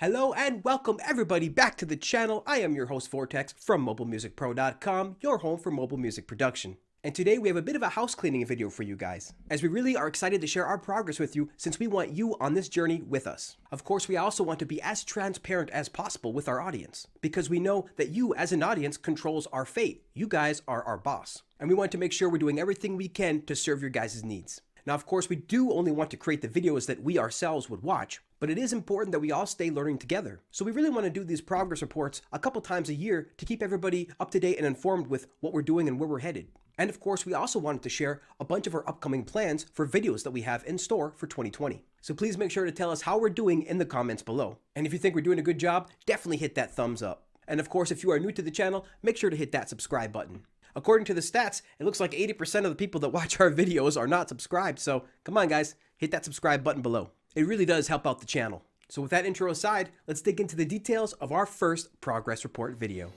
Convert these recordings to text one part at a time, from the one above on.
Hello and welcome everybody back to the channel. I am your host Vortex from MobileMusicPro.com, your home for mobile music production. And today we have a bit of a house cleaning video for you guys, as we really are excited to share our progress with you since we want you on this journey with us. Of course, we also want to be as transparent as possible with our audience, because we know that you as an audience controls our fate. You guys are our boss. And we want to make sure we're doing everything we can to serve your guys' needs. Now, of course, we do only want to create the videos that we ourselves would watch, but it is important that we all stay learning together. So we really want to do these progress reports a couple times a year to keep everybody up to date and informed with what we're doing and where we're headed. And of course, we also wanted to share a bunch of our upcoming plans for videos that we have in store for 2020. So please make sure to tell us how we're doing in the comments below. And if you think we're doing a good job, definitely hit that thumbs up. And of course, if you are new to the channel, make sure to hit that subscribe button. According to the stats, it looks like 80% of the people that watch our videos are not subscribed, so come on guys, hit that subscribe button below. It really does help out the channel. So with that intro aside, let's dig into the details of our first progress report video.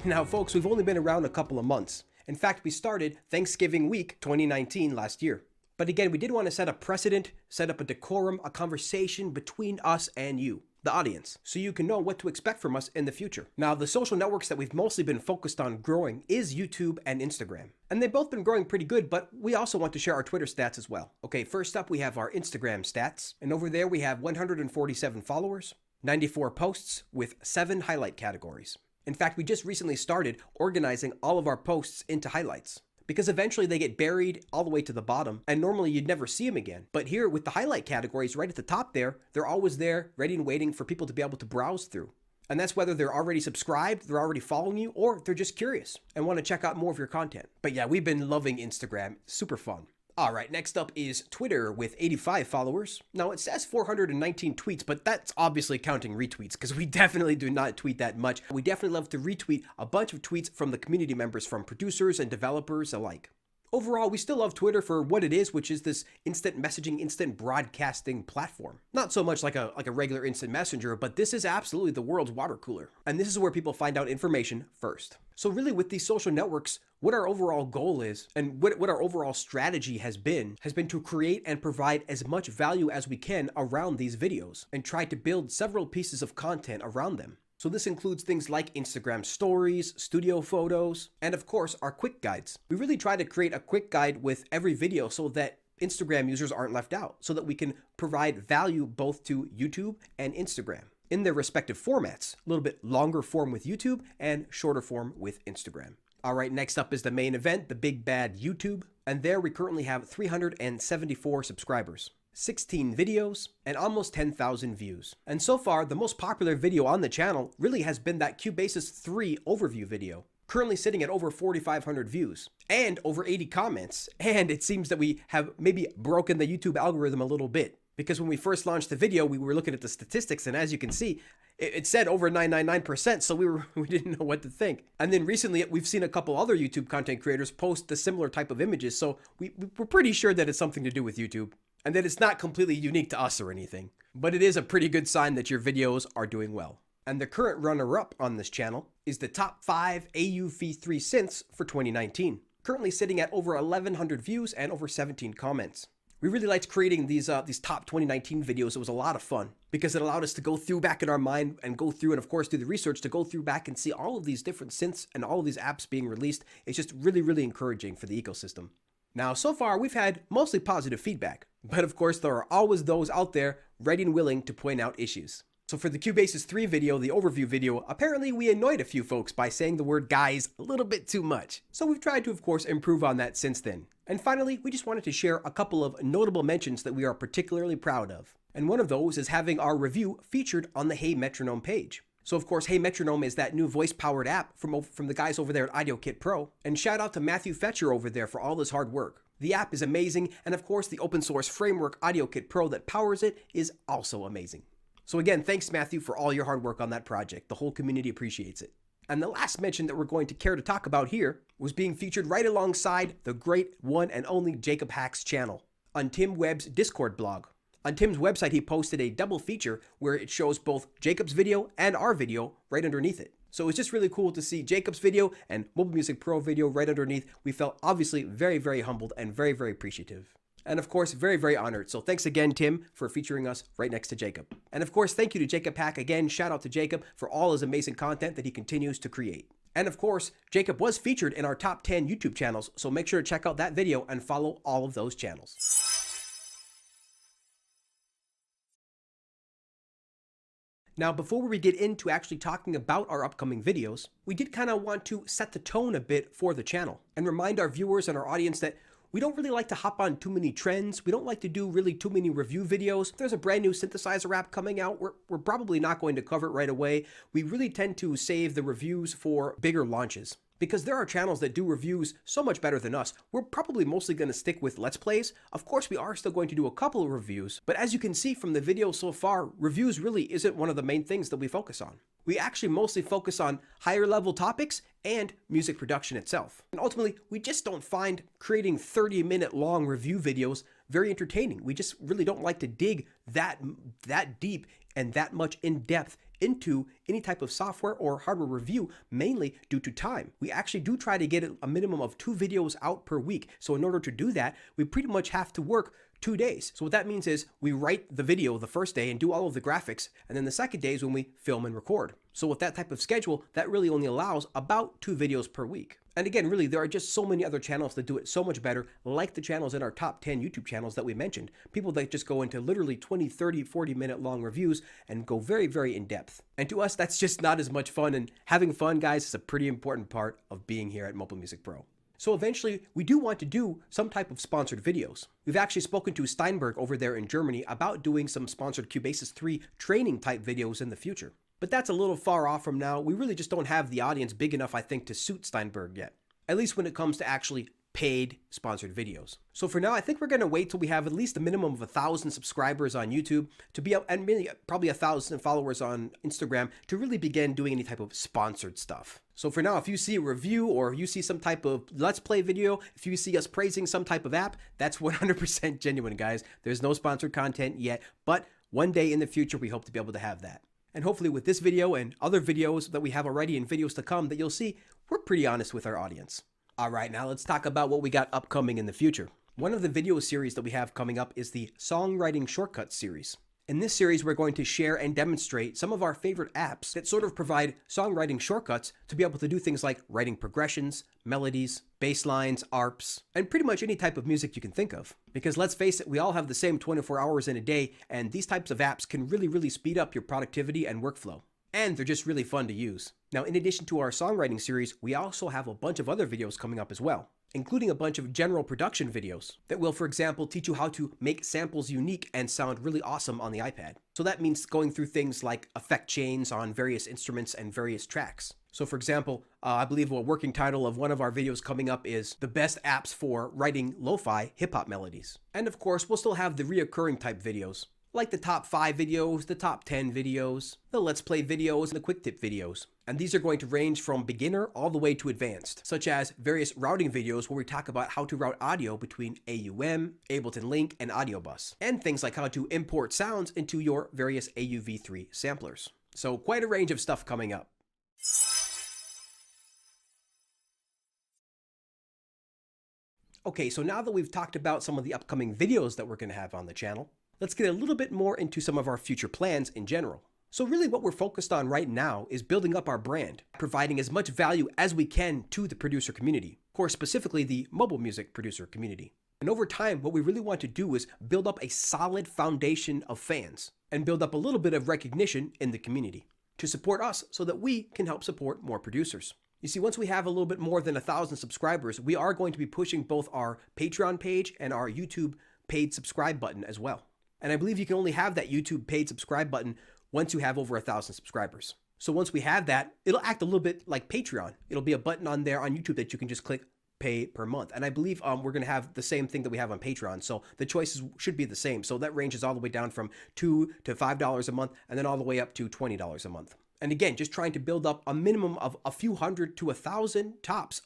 Now folks, we've only been around a couple of months. In fact, we started Thanksgiving week 2019 last year. But again, we did want to set a precedent, set up a decorum, a conversation between us and you, the audience, so you can know what to expect from us in the future. Now, the social networks that we've mostly been focused on growing is YouTube and Instagram. And they've both been growing pretty good, but we also want to share our Twitter stats as well. Okay, first up, we have our Instagram stats. And over there, we have 147 followers, 94 posts with 7 highlight categories. In fact, we just recently started organizing all of our posts into highlights, because eventually they get buried all the way to the bottom, and normally you'd never see them again. But here with the highlight categories right at the top there, they're always there, ready and waiting for people to be able to browse through. And that's whether they're already subscribed, they're already following you, or they're just curious and want to check out more of your content. But yeah, we've been loving Instagram. Super fun. All right, next up is Twitter with 85 followers. Now it says 419 tweets, but that's obviously counting retweets because we definitely do not tweet that much. We definitely love to retweet a bunch of tweets from the community members, from producers and developers alike. Overall, we still love Twitter for what it is, which is this instant messaging, instant broadcasting platform. Not so much like a regular instant messenger, but this is absolutely the world's water cooler. And this is where people find out information first. So really with these social networks, what our overall goal is and what our overall strategy has been to create and provide as much value as we can around these videos and try to build several pieces of content around them. So this includes things like Instagram stories, studio photos, and of course our quick guides. We really try to create a quick guide with every video so that Instagram users aren't left out, so that we can provide value both to YouTube and Instagram in their respective formats, a little bit longer form with YouTube and shorter form with Instagram. All right, next up is the main event, the big bad YouTube. And there we currently have 374 subscribers, 16 videos, and almost 10,000 views. And so far, the most popular video on the channel really has been that Cubasis 3 overview video, currently sitting at over 4,500 views and over 80 comments. And it seems that we have maybe broken the YouTube algorithm a little bit, because when we first launched the video, we were looking at the statistics, and as you can see, it said over 999%, so we didn't know what to think. And then recently, we've seen a couple other YouTube content creators post the similar type of images, so we're pretty sure that it's something to do with YouTube, and that it's not completely unique to us or anything. But it is a pretty good sign that your videos are doing well. And the current runner-up on this channel is the top 5 AUV3 synths for 2019, currently sitting at over 1,100 views and over 17 comments. We really liked creating these top 2019 videos. It was a lot of fun because it allowed us to go through back in our mind and go through and of course do the research to go through back and see all of these different synths and all of these apps being released. It's just really, really encouraging for the ecosystem. Now, so far we've had mostly positive feedback, but of course there are always those out there ready and willing to point out issues. So for the Cubasis 3 video, the overview video, apparently we annoyed a few folks by saying the word guys a little bit too much. So we've tried to, of course, improve on that since then. And finally, we just wanted to share a couple of notable mentions that we are particularly proud of. And one of those is having our review featured on the Hey Metronome page. So of course, Hey Metronome is that new voice-powered app from the guys over there at AudioKit Pro. And shout out to Matthew Fetcher over there for all his hard work. The app is amazing, and of course, the open source framework AudioKit Pro that powers it is also amazing. So again, thanks Matthew for all your hard work on that project. The whole community appreciates it. And the last mention that we're going to care to talk about here was being featured right alongside the great one and only Jacob Hack's channel on Tim Webb's Discord blog. On Tim's website, he posted a double feature where it shows both Jacob's video and our video right underneath it. So it's just really cool to see Jacob's video and Mobile Music Pro video right underneath. We felt obviously very, very humbled and very, very appreciative. And of course, very, very honored. So thanks again, Tim, for featuring us right next to Jacob. And of course, thank you to Jacob Pack again. Shout out to Jacob for all his amazing content that he continues to create. And of course, Jacob was featured in our top 10 YouTube channels. So make sure to check out that video and follow all of those channels. Now, before we get into actually talking about our upcoming videos, we did kind of want to set the tone a bit for the channel and remind our viewers and our audience that we don't really like to hop on too many trends. We don't like to do really too many review videos. If there's a brand new synthesizer app coming out, we're probably not going to cover it right away. We really tend to save the reviews for bigger launches. Because there are channels that do reviews so much better than us, we're probably mostly going to stick with Let's Plays. Of course, we are still going to do a couple of reviews, but as you can see from the video so far, reviews really isn't one of the main things that we focus on. We actually mostly focus on higher level topics and music production itself. And ultimately, we just don't find creating 30-minute long review videos very entertaining. We just really don't like to dig that deep and that much in depth into any type of software or hardware review, mainly due to time. We actually do try to get a minimum of 2 videos out per week. So in order to do that, we pretty much have to work 2 days. So what that means is we write the video the first day and do all of the graphics, and then the second day is when we film and record. So with that type of schedule, that really only allows about 2 videos per week. And again, really, there are just so many other channels that do it so much better, like the channels in our top 10 YouTube channels that we mentioned. People that just go into literally 20, 30, 40-minute long reviews and go very, very in depth. And to us, that's just not as much fun. And having fun, guys, is a pretty important part of being here at Mobile Music Pro. So eventually, we do want to do some type of sponsored videos. We've actually spoken to Steinberg over there in Germany about doing some sponsored Cubasis 3 training type videos in the future. But that's a little far off from now. We really just don't have the audience big enough, I think, to suit Steinberg yet. At least when it comes to actually paid sponsored videos. So for now, I think we're going to wait till we have at least a minimum of 1,000 subscribers on YouTube to be, and maybe probably 1,000 followers on Instagram to really begin doing any type of sponsored stuff. So for now, if you see a review or you see some type of Let's Play video, if you see us praising some type of app, that's 100% genuine, guys. There's no sponsored content yet, but one day in the future, we hope to be able to have that. And hopefully with this video and other videos that we have already and videos to come that you'll see, we're pretty honest with our audience. All right, now let's talk about what we got upcoming in the future. One of the video series that we have coming up is the Songwriting Shortcuts series. In this series, we're going to share and demonstrate some of our favorite apps that sort of provide songwriting shortcuts to be able to do things like writing progressions, melodies, bass lines, ARPs, and pretty much any type of music you can think of. Because let's face it, we all have the same 24 hours in a day, and these types of apps can really speed up your productivity and workflow. And they're just really fun to use. Now, in addition to our songwriting series, we also have a bunch of other videos coming up as well, including a bunch of general production videos that will, for example, teach you how to make samples unique and sound really awesome on the iPad. So that means going through things like effect chains on various instruments and various tracks. So for example, I believe a working title of one of our videos coming up is the best apps for writing lo-fi hip-hop melodies. And of course, we'll still have the reoccurring type videos, like the top 5 videos, the top 10 videos, the Let's Play videos, and the quick tip videos. And these are going to range from beginner all the way to advanced, such as various routing videos where we talk about how to route audio between AUM, Ableton Link, and AudioBus, and things like how to import sounds into your various AUV3 samplers. So quite a range of stuff coming up. Okay, so now that we've talked about some of the upcoming videos that we're going to have on the channel, let's get a little bit more into some of our future plans in general. So really what we're focused on right now is building up our brand, providing as much value as we can to the producer community, of course specifically the mobile music producer community. And over time, what we really want to do is build up a solid foundation of fans and build up a little bit of recognition in the community to support us so that we can help support more producers. You see, once we have a little bit more than 1,000 subscribers, we are going to be pushing both our Patreon page and our YouTube paid subscribe button as well. And I believe you can only have that YouTube paid subscribe button once you have over 1,000 subscribers. So once we have that, it'll act a little bit like Patreon. It'll be a button on there on YouTube that you can just click pay per month. And I believe we're going to have the same thing that we have on Patreon. So the choices should be the same. So that ranges all the way down from $2 to $5 a month and then all the way up to $20 a month. And again, just trying to build up a minimum of a few hundred to 1,000 tops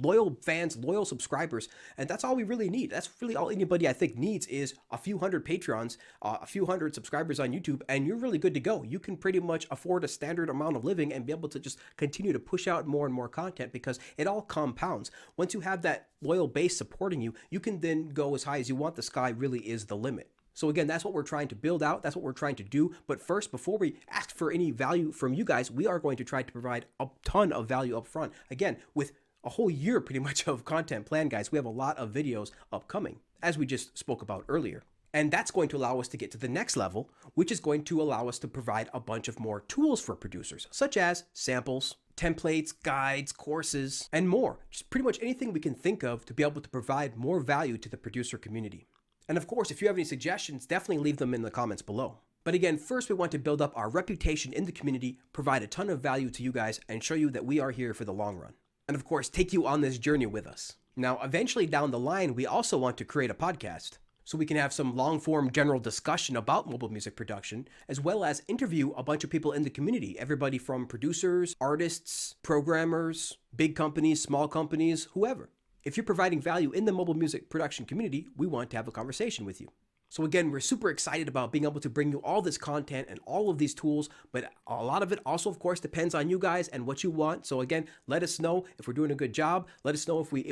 loyal fans, loyal subscribers, and that's all we really need. That's really all anybody I think needs is a few hundred Patreons, a few hundred subscribers on YouTube, and you're really good to go. You can pretty much afford a standard amount of living and be able to just continue to push out more and more content because it all compounds. Once you have that loyal base supporting you, you can then go as high as you want. The sky really is the limit. So again, that's what we're trying to build out. That's what we're trying to do. But first, before we ask for any value from you guys, we are going to try to provide a ton of value up front. Again, with a whole year pretty much of content planned, guys, we have a lot of videos upcoming, as we just spoke about earlier. And that's going to allow us to get to the next level, which is going to allow us to provide a bunch of more tools for producers, such as samples, templates, guides, courses, and more. Just pretty much anything we can think of to be able to provide more value to the producer community. And of course, if you have any suggestions, definitely leave them in the comments below. But again, first we want to build up our reputation in the community, provide a ton of value to you guys, and show you that we are here for the long run. And of course, take you on this journey with us. Now, eventually down the line, we also want to create a podcast so we can have some long-form general discussion about mobile music production, as well as interview a bunch of people in the community, everybody from producers, artists, programmers, big companies, small companies, whoever. If you're providing value in the mobile music production community, we want to have a conversation with you. So again, we're super excited about being able to bring you all this content and all of these tools, but a lot of it also, of course, depends on you guys and what you want. So again, let us know if we're doing a good job. Let us know if we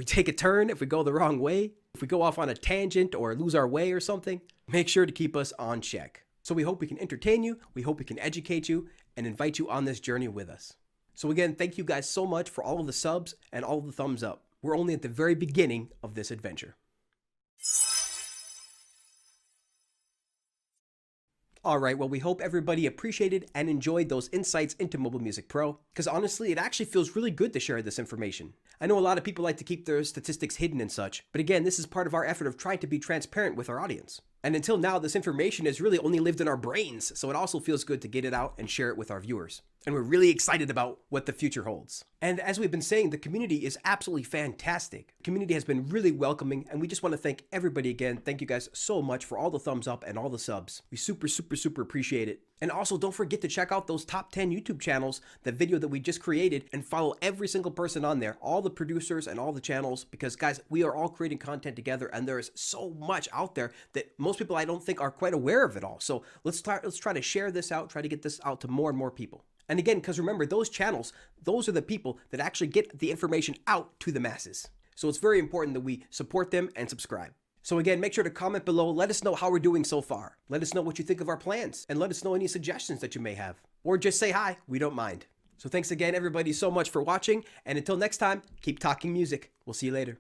take a turn, if we go the wrong way, if we go off on a tangent or lose our way or something. Make sure to keep us on check. So we hope we can entertain you, we hope we can educate you, and invite you on this journey with us. So again, thank you guys so much for all of the subs and all of the thumbs up. We're only at the very beginning of this adventure. Alright, well, we hope everybody appreciated and enjoyed those insights into Mobile Music Pro, because honestly, it actually feels really good to share this information. I know a lot of people like to keep their statistics hidden and such, but again, this is part of our effort of trying to be transparent with our audience. And until now, this information has really only lived in our brains, so it also feels good to get it out and share it with our viewers. And we're really excited about what the future holds. And as we've been saying, the community is absolutely fantastic. The community has been really welcoming, and we just want to thank everybody again. Thank you guys so much for all the thumbs up and all the subs. We super appreciate it. And also, don't forget to check out those top 10 YouTube channels, the video that we just created, and follow every single person on there, all the producers and all the channels, because guys, we are all creating content together, and there is so much out there that most people I don't think are quite aware of it all. So let's try to share this out, try to get this out to more and more people. And again, because remember, those channels, those are the people that actually get the information out to the masses. So it's very important that we support them and subscribe. So again, make sure to comment below. Let us know how we're doing so far. Let us know what you think of our plans, and let us know any suggestions that you may have. Or just say hi, we don't mind. So thanks again, everybody, so much for watching. And until next time, keep talking music. We'll see you later.